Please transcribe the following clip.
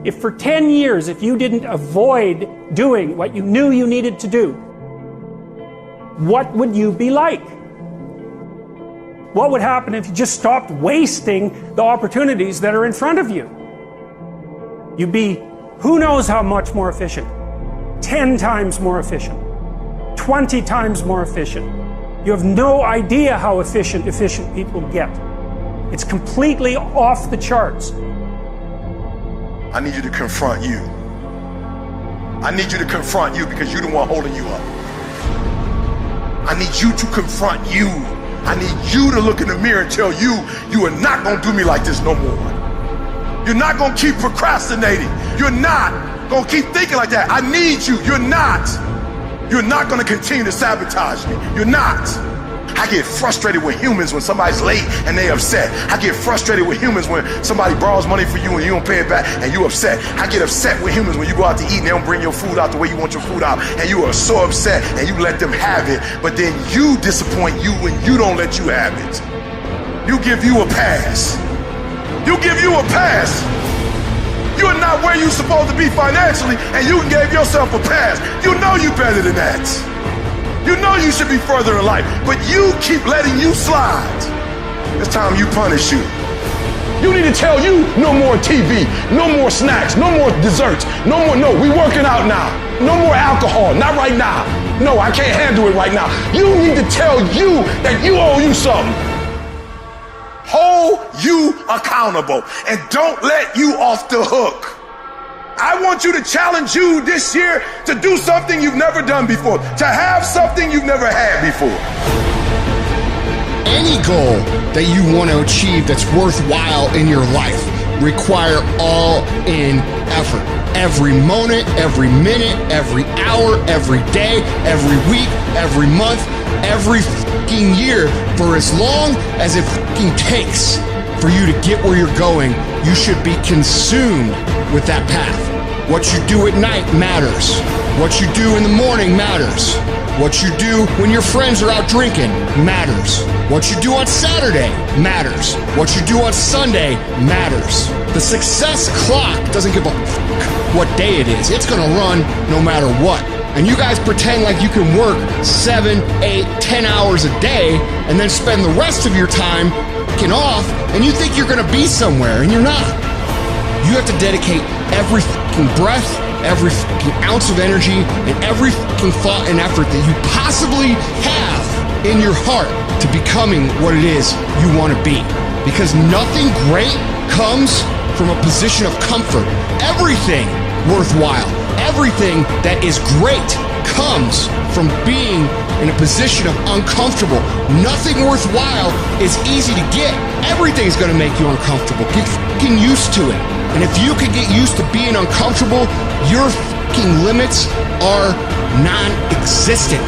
If for 10 years, if you didn't avoid doing what you knew you needed to do, what would you be like? What would happen if you just stopped wasting the opportunities that are in front of you? You'd be who knows how much more efficient. 10 times more efficient. 20 times more efficient. You have no idea how efficient people get. It's completely off the charts. I need you to confront you. I need you to confront you because you're the one holding you up. I need you to confront you. I need you to look in the mirror and tell you, you are not gonna do me like this no more. You're not gonna keep procrastinating. You're not gonna keep thinking like that. I need you. You're not. You're not gonna continue to sabotage me. You're not. I get frustrated with humans when somebody's late and they upset. I get frustrated with humans when somebody borrows money for you and you don't pay it back and you upset. I get upset with humans when you go out to eat and they don't bring your food out the way you want your food out and you are so upset and you let them have it, but then you disappoint you when you don't let you have it. You give you a pass. You give you a pass. You are not where you're supposed to be financially and you gave yourself a pass. You know you better than that. You know you should be further in life, but you keep letting you slide. It's time you punish you. You need to tell you no more TV, no more snacks, no more desserts, no more, no, we working out now. No more alcohol, not right now. No, I can't handle it right now. You need to tell you that you owe you something. Hold you accountable and don't let you off the hook. I want you to challenge you this year to do something you've never done before, to have something you've never had before. Any goal that you want to achieve that's worthwhile in your life require all-in effort. Every moment, every minute, every hour, every day, every week, every month, every fucking year, for as long as it fucking takes for you to get where you're going, you should be consumed with that path. What you do at night matters. What you do in the morning matters. What you do when your friends are out drinking matters. What you do on Saturday matters. What you do on Sunday matters. The success clock doesn't give a fuck what day it is. It's gonna run no matter what. And you guys pretend like you can work 7, 8, 10 hours a day and then spend the rest of your time fucking off, and you think you're gonna be somewhere, and you're not. You have to dedicate every fucking breath, every fucking ounce of energy, and every fucking thought and effort that you possibly have in your heart to becoming what it is you want to be. Because nothing great comes from a position of comfort. Everything worthwhile, everything that is great comes from being in a position of uncomfortable. Nothing worthwhile is easy to get. Everything's gonna make you uncomfortable. Get fucking used to it. And if you can get used to being uncomfortable, your fucking limits are non-existent.